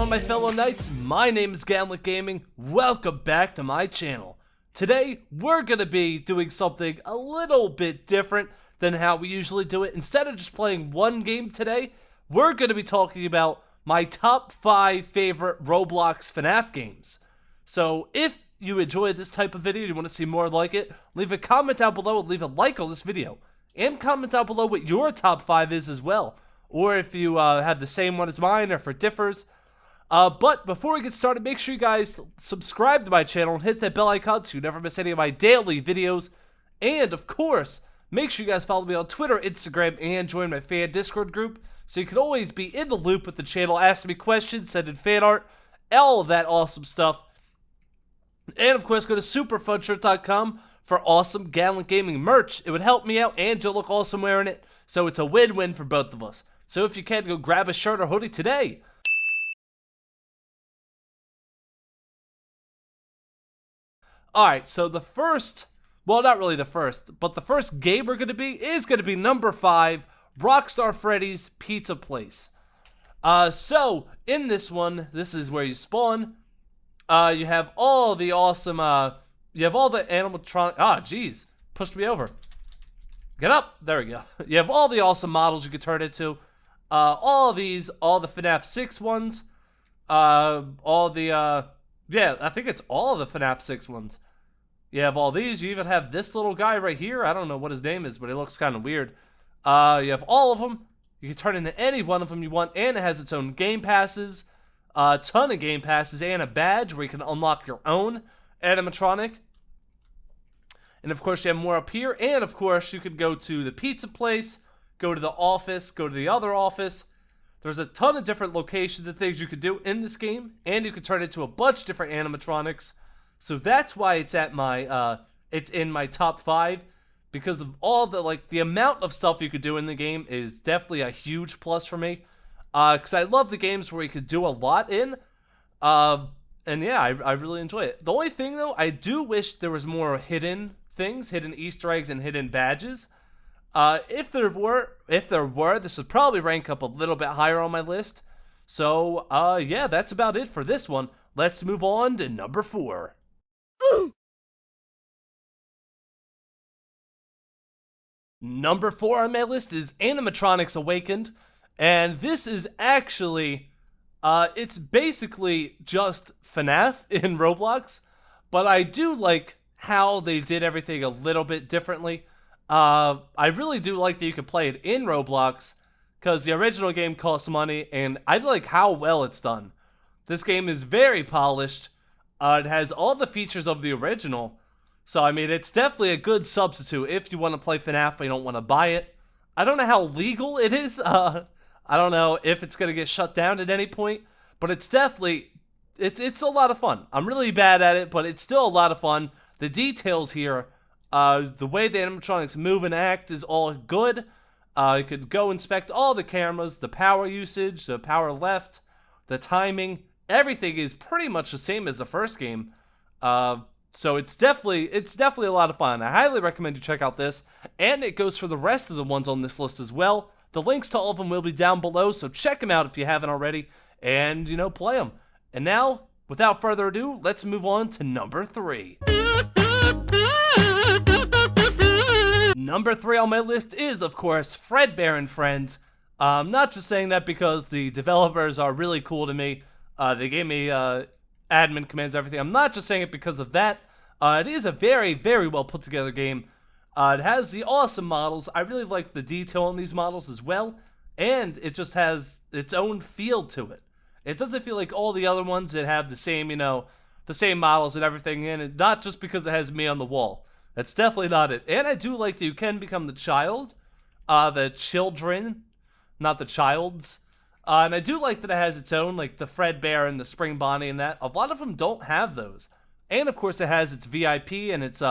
on, my fellow knights? My name is Gamlet Gaming. Welcome back to my channel. Today, we're going to be doing something a little bit different than how we usually do it. Instead of just playing one game today, we're going to be talking about my top 5 favorite Roblox Fnaf games. So, if you enjoyed this type of video and you want to see more like it, leave a comment down below and leave a like on this video. And comment down below what your top 5 is as well. Or if you have the same one as mine, or if it differs. But before we get started, make sure you guys subscribe to my channel and hit that bell icon so you never miss any of my daily videos. And, of course, make sure you guys follow me on Twitter, Instagram, and join my fan Discord group so you can always be in the loop with the channel, ask me questions, send in fan art, all of that awesome stuff. And, of course, go to superfunshirt.com for awesome Gallant Gaming merch. It would help me out, and you'll look awesome wearing it, so it's a win-win for both of us. So if you can, go grab a shirt or hoodie today. Alright, so the first, well, not really the first, but the first game we're going to be number 5, Rockstar Freddy's Pizza Place. So, in this one, this is where you spawn. You have all the awesome, you have all the animatronic, jeez, pushed me over. Get up, there we go. You have all the awesome models you can turn into. All the FNAF 6 ones. Yeah, I think it's all the FNAF 6 ones. You have all these. You even have this little guy right here. I don't know what his name is, but he looks kind of weird. You have all of them. You can turn into any one of them you want, and it has its own game passes. A ton of game passes and a badge where you can unlock your own animatronic. And of course you have more up here, and of course you could go to the pizza place, go to the office, go to the other office. There's a ton of different locations and things you could do in this game, and you could turn it into a bunch of different animatronics. So that's why it's at my it's in my top 5, because of all the amount of stuff you could do in the game is definitely a huge plus for me. Because I love the games where you could do a lot in. And yeah, I really enjoy it. The only thing though, I do wish there was more hidden things, hidden Easter eggs and hidden badges. If there were, this would probably rank up a little bit higher on my list. So, yeah, that's about it for this one. Let's move on to number 4. Number 4 on my list is Animatronics Awakened. And this is actually, it's basically just FNAF in Roblox. But I do like how they did everything a little bit differently. I really do like that you can play it in Roblox, because the original game costs money, and I like how well it's done. This game is very polished. It has all the features of the original, so I mean, it's definitely a good substitute if you want to play FNAF but you don't want to buy it. I don't know how legal it is. I don't know if it's going to get shut down at any point, but it's definitely, it's a lot of fun. I'm really bad at it, but it's still a lot of fun. The details here, the way the animatronics move and act is all good. You could go inspect all the cameras, the power usage, the power left, the timing. Everything is pretty much the same as the first game. So it's definitely a lot of fun. I highly recommend you check out this, and it goes for the rest of the ones on this list as well. The links to all of them will be down below, so check them out if you haven't already, and, you know, play them. And now, without further ado, let's move on to number 3. Number 3 on my list is, of course, Fredbear and Friends. I'm not just saying that because the developers are really cool to me. They gave me admin commands, everything. I'm not just saying it because of that. It is a very, very well put together game. It has the awesome models. I really like the detail on these models as well. And it just has its own feel to it. It doesn't feel like all the other ones that have the same, you know, the same models and everything in it. Not just because it has me on the wall. That's definitely not it. And I do like that you can become the child. The children. Not the childs. And I do like that it has its own, like the Fredbear and the Spring Bonnie and that. A lot of them don't have those. And of course it has its VIP and its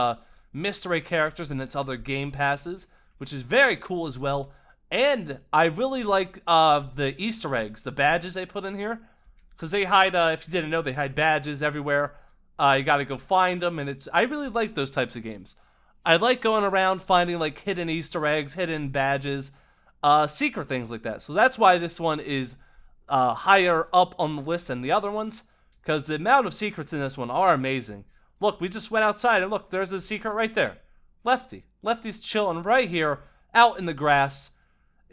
mystery characters and its other game passes, which is very cool as well. And I really like the Easter eggs, the badges they put in here. Because they hide, if you didn't know, they hide badges everywhere. You gotta go find them, and I really like those types of games. I like going around finding like hidden Easter eggs, hidden badges, secret things like that. So that's why this one is higher up on the list than the other ones, because the amount of secrets in this one are amazing. Look, we just went outside, and look, there's a secret right there. Lefty's chilling right here, out in the grass.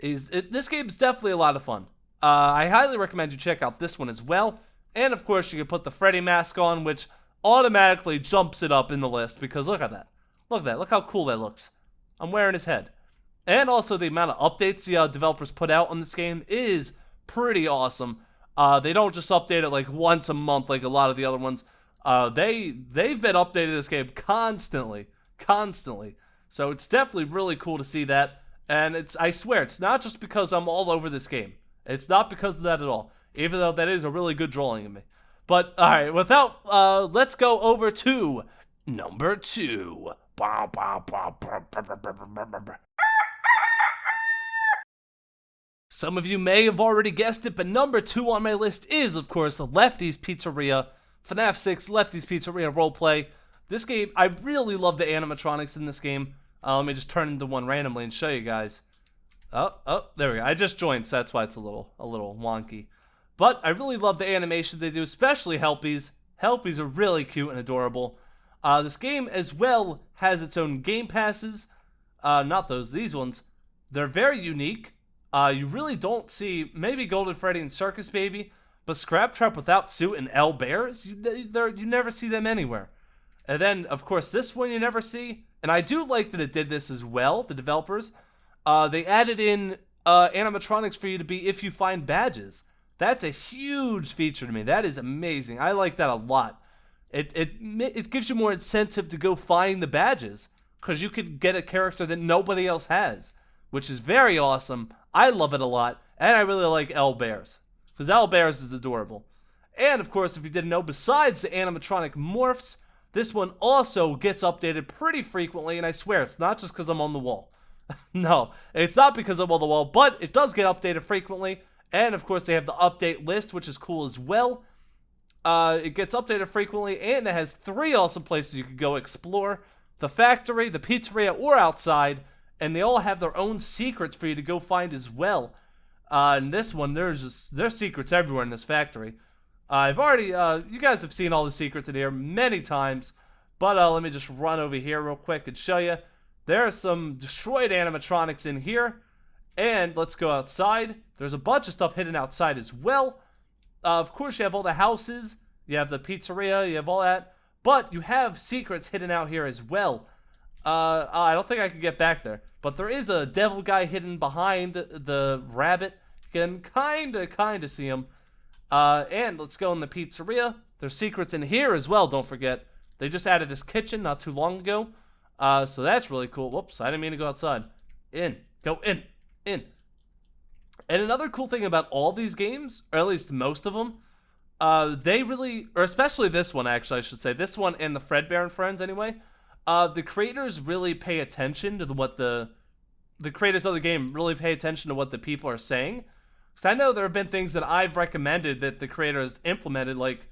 This game's definitely a lot of fun. I highly recommend you check out this one as well. And of course, you can put the Freddy mask on, which automatically jumps it up in the list, because look at that. Look at that. Look how cool that looks. I'm wearing his head. And also, the amount of updates the developers put out on this game is pretty awesome. They don't just update it like once a month like a lot of the other ones. They've been updating this game constantly. So it's definitely really cool to see that. And I swear, it's not just because I'm all over this game. It's not because of that at all. Even though that is a really good drawing of me. But, alright, let's go over to number 2. Some of you may have already guessed it, but number 2 on my list is, of course, Lefty's Pizzeria, FNAF 6 Lefty's Pizzeria Roleplay. This game, I really love the animatronics in this game. Let me just turn into one randomly and show you guys. Oh, there we go. I just joined, so that's why it's a little wonky. But I really love the animations they do, especially Helpies. Helpies are really cute and adorable. This game as well has its own game passes. Not these ones. They're very unique. You really don't see, maybe Golden Freddy and Circus Baby, but Scrap Trap without suit and L Bears, you never see them anywhere. And then, of course, this one you never see. And I do like that it did this as well, the developers. They added in animatronics for you to be if you find badges. That's a huge feature to me. That is amazing. I like that a lot. It gives you more incentive to go find the badges, because you could get a character that nobody else has, which is very awesome. I love it a lot, and I really like L Bears, because L Bears is adorable. And of course, if you didn't know, besides the animatronic morphs, this one also gets updated pretty frequently, and I swear it's not just because I'm on the wall. No, it's not because I'm on the wall, but it does get updated frequently. And of course, they have the update list, which is cool as well. It gets updated frequently, and it has 3 awesome places you can go explore: the factory, the pizzeria, or outside. And they all have their own secrets for you to go find as well. In this one, there's secrets everywhere in this factory. You guys have seen all the secrets in here many times, but let me just run over here real quick and show you. There are some destroyed animatronics in here, and let's go outside. There's a bunch of stuff hidden outside as well. Of course, you have all the houses, you have the pizzeria, you have all that, but you have secrets hidden out here as well. I don't think I can get back there, but there is a devil guy hidden behind the rabbit. You can kinda see him. And let's go in the pizzeria. There's secrets in here as well, don't forget. They just added this kitchen not too long ago. So that's really cool. Whoops, I didn't mean to go outside. Go in. And another cool thing about all these games, or at least most of them, they really, or especially this one actually, I should say, this one and the Fredbear and Friends anyway, the creators really pay attention to what the creators of the game really pay attention to what the people are saying. Because I know there have been things that I've recommended that the creators implemented, like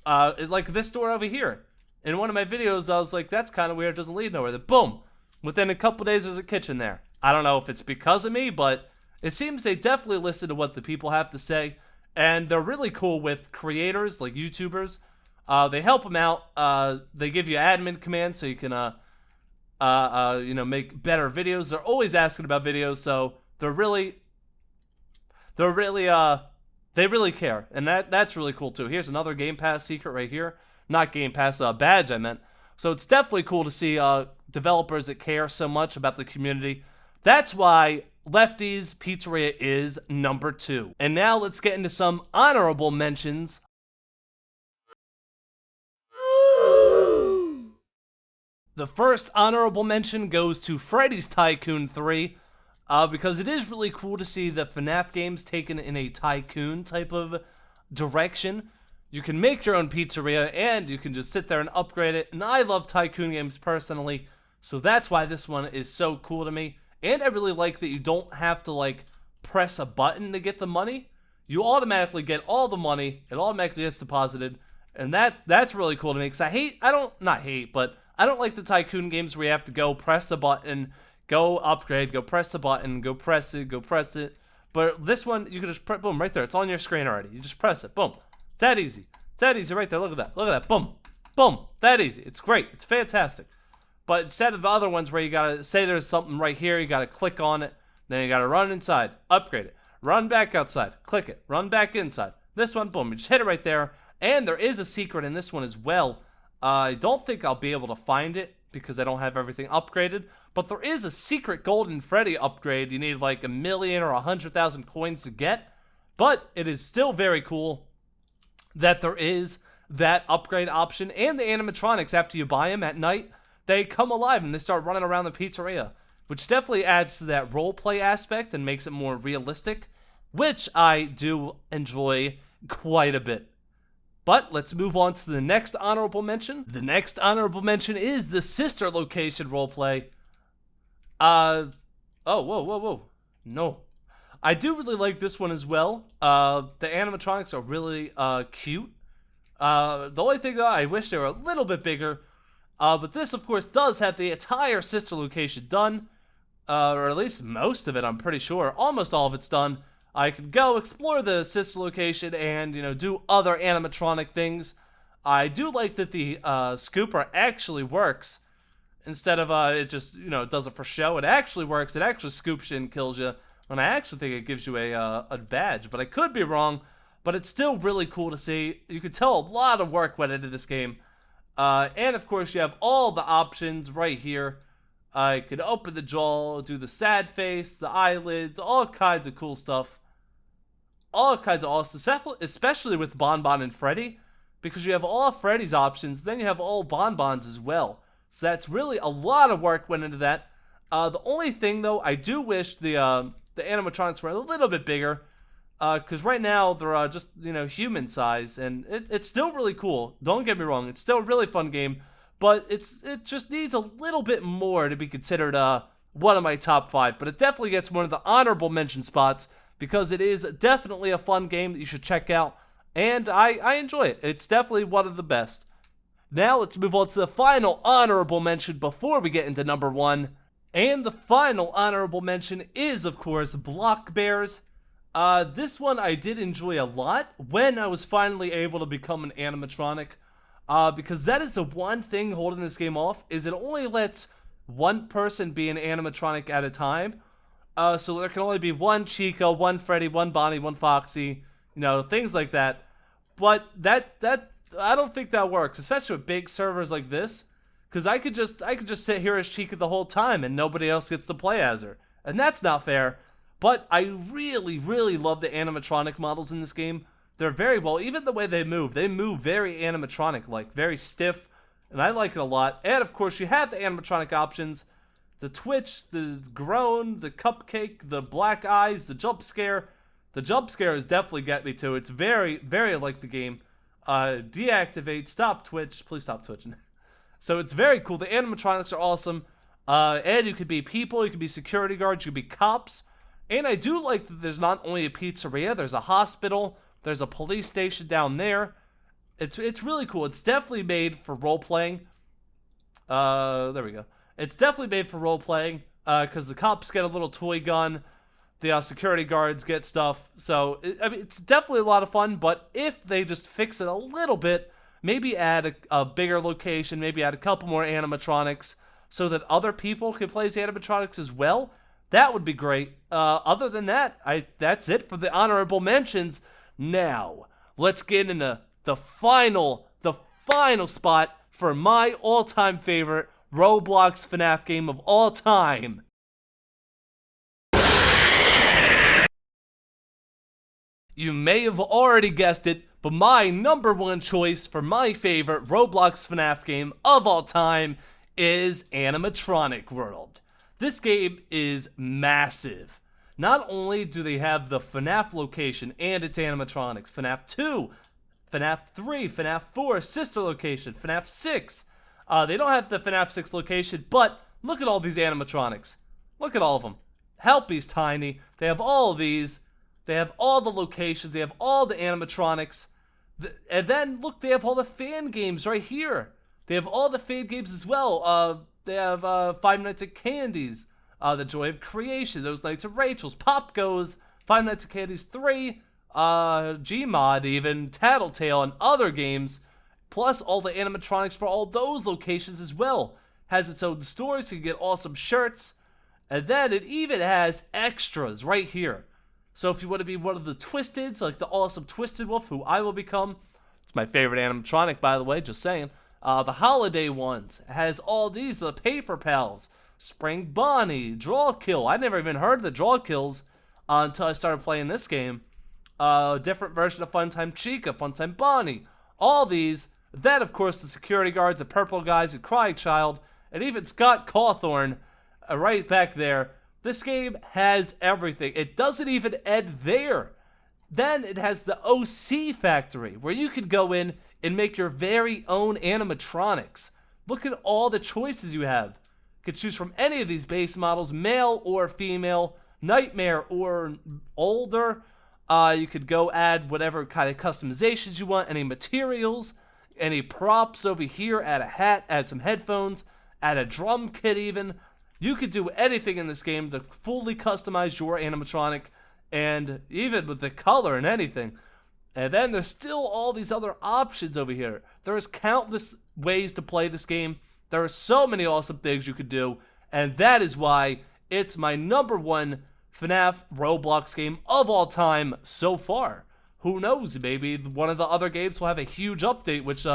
this door over here. In one of my videos, I was like, that's kind of weird, doesn't lead nowhere. Then boom, within a couple days, there's a kitchen there. I don't know if it's because of me, but it seems they definitely listen to what the people have to say. And they're really cool with creators, like YouTubers. They help them out. They give you admin commands so you can, make better videos. They're always asking about videos, so they really care, and that's really cool too. Here's another Game Pass secret right here. Not Game Pass, badge I meant. So it's definitely cool to see developers that care so much about the community. That's why Lefty's Pizzeria is number 2. And now let's get into some honorable mentions. The first honorable mention goes to Freddy's Tycoon 3. Because it is really cool to see the FNAF games taken in a tycoon type of direction. You can make your own pizzeria, and you can just sit there and upgrade it. And I love tycoon games personally, so that's why this one is so cool to me. And I really like that you don't have to, press a button to get the money. You automatically get all the money. It automatically gets deposited. And that's really cool to me, because I don't like the tycoon games where you have to go press the button, go upgrade, go press the button, go press it. But this one, you can just press, boom, right there. It's on your screen already. You just press it, boom. It's that easy. It's that easy right there. Look at that. Look at that. Boom. Boom. That easy. It's great. It's fantastic. But instead of the other ones where you gotta say there's something right here, you gotta click on it, then you gotta run inside, upgrade it, run back outside, click it, run back inside. This one, boom, you just hit it right there. And there is a secret in this one as well. I don't think I'll be able to find it because I don't have everything upgraded. But there is a secret Golden Freddy upgrade. You need like 1,000,000 or 100,000 coins to get. But it is still very cool that there is that upgrade option. And the animatronics, after you buy them at night, they come alive and they start running around the pizzeria, which definitely adds to that roleplay aspect and makes it more realistic, which I do enjoy quite a bit. But let's move on to the next honorable mention. The next honorable mention is the sister location roleplay. Oh, whoa. No. I do really like this one as well. The animatronics are really cute. The only thing that I wish they were a little bit bigger. But this, of course, does have the entire sister location done. Or at least most of it, I'm pretty sure. Almost all of it's done. I can go explore the sister location and, do other animatronic things. I do like that the scooper actually works. Instead of it just, it does it for show. It actually works. It actually scoops you and kills you. And I actually think it gives you a badge. But I could be wrong. But it's still really cool to see. You can tell a lot of work went into this game. And, of course, you have all the options right here. I could open the jaw, do the sad face, the eyelids, all kinds of cool stuff. All kinds of awesome stuff, especially with Bonbon and Freddy, because you have all Freddy's options, then you have all Bonbons as well. So that's really a lot of work went into that. The only thing, though, I do wish the animatronics were a little bit bigger, because right now they're just, human size, and it's still really cool. Don't get me wrong, it's still a really fun game, but it just needs a little bit more to be considered one of my top 5. But it definitely gets one of the honorable mention spots, because it is definitely a fun game that you should check out, and I enjoy it. It's definitely one of the best. Now let's move on to the final honorable mention before we get into number 1. And the final honorable mention is, of course, Block Bears. This one I did enjoy a lot when I was finally able to become an animatronic, because that is the one thing holding this game off, is it only lets one person be an animatronic at a time. So there can only be one Chica, one Freddy, one Bonnie, one Foxy, things like that. But that I don't think that works, especially with big servers like this, because I could just sit here as Chica the whole time and nobody else gets to play as her, and that's not fair. But I really, really love the animatronic models in this game. They're very well, even the way they move very animatronic-like, very stiff, and I like it a lot. And of course, you have the animatronic options. The twitch, the groan, the cupcake, the black eyes, the jump scare. The jump scare is definitely get me too. It's very, very like the game. Deactivate, stop twitch. Please stop twitching. So it's very cool. The animatronics are awesome. And you could be people, you could be security guards, you could be cops. And I do like that there's not only a pizzeria, there's a hospital, there's a police station down there. It's really cool. It's definitely made for role-playing. There we go. It's definitely made for role-playing, because the cops get a little toy gun, the security guards get stuff, so, it's definitely a lot of fun, but if they just fix it a little bit, maybe add a bigger location, maybe add a couple more animatronics, so that other people can play as animatronics as well, that would be great. Other than that, that's it for the honorable mentions. Now, let's get into the final spot for my all-time favorite Roblox Fnaf game of all time. You may have already guessed it, but my number 1 choice for my favorite Roblox Fnaf game of all time is Animatronic World. This game is massive. Not only do they have the Fnaf location and its animatronics, Fnaf 2, Fnaf 3, Fnaf 4, sister location, Fnaf 6. They don't have the Fnaf 6 location, but look at all these animatronics. Look at all of them. Helpy's tiny. They have all of these. They have all the locations. They have all the animatronics. And then, look, they have all the fan games right here. They have all the fan games as well. They have Five Nights at Candy's, The Joy of Creation, Those Nights at Rachel's, Pop Goes, Five Nights at Candy's 3, Gmod even, Tattletale, and other games, plus all the animatronics for all those locations as well. Has its own store, so you can get awesome shirts. And then it even has extras right here. So if you want to be one of the Twisteds, like the awesome Twisted Wolf, who I will become, it's my favorite animatronic, by the way, just saying. The holiday ones, it has all these, the Paper Pals, Spring Bonnie, Draw Kill. I never even heard of the Draw Kills until I started playing this game. Different version of Funtime Chica, Funtime Bonnie, all these. Then, of course, the security guards, the purple guys, and Crying Child, and even Scott Cawthorn right back there. This game has everything. It doesn't even end there. Then it has the OC factory, where you can go in and make your very own animatronics. Look at all the choices you have. You can choose from any of these base models, male or female, Nightmare or older. You could go add whatever kind of customizations you want, any materials, any props over here, add a hat, add some headphones, add a drum kit even. You could do anything in this game to fully customize your animatronic, and even with the color and anything. And then there's still all these other options over here. There's countless ways to play this game. There are so many awesome things you could do, and that is why it's my #1 FNAF Roblox game of all time so far. Who knows, maybe one of the other games will have a huge update, which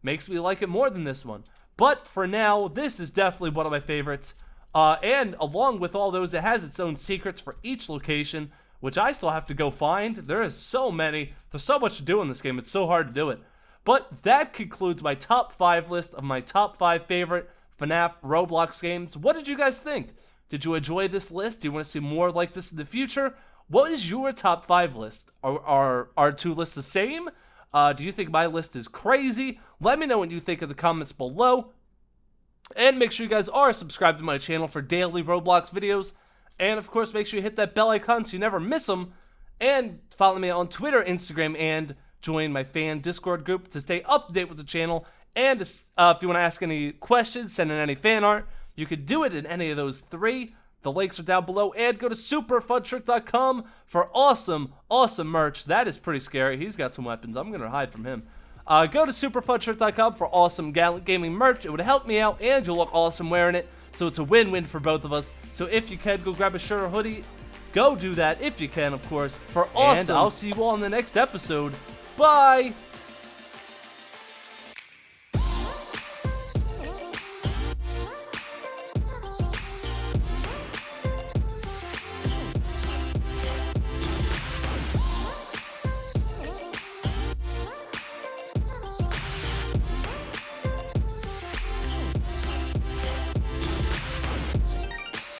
makes me like it more than this one. But for now, this is definitely one of my favorites. And along with all those, it has its own secrets for each location, which I still have to go find. There is so many. There's so much to do in this game. It's so hard to do it. But that concludes my top 5 list of my top 5 favorite FNAF Roblox games. What did you guys think? Did you enjoy this list? Do you want to see more like this in the future? What is your top 5 list? Are our two lists the same? Do you think my list is crazy? Let me know what you think in the comments below. And make sure you guys are subscribed to my channel for daily Roblox videos. And of course, make sure you hit that bell icon so you never miss them. And follow me on Twitter, Instagram, and join my fan Discord group to stay up to date with the channel. And if you want to ask any questions, send in any fan art, you could do it in any of those 3. The links are down below. And go to superfunshirt.com for awesome, awesome merch. That is pretty scary. He's got some weapons. I'm going to hide from him. Go to superfunshirt.com for awesome gaming merch. It would help me out, and you'll look awesome wearing it. So it's a win-win for both of us. So if you can, go grab a shirt or hoodie. Go do that if you can, of course. For awesome. And I'll see you all in the next episode. Bye!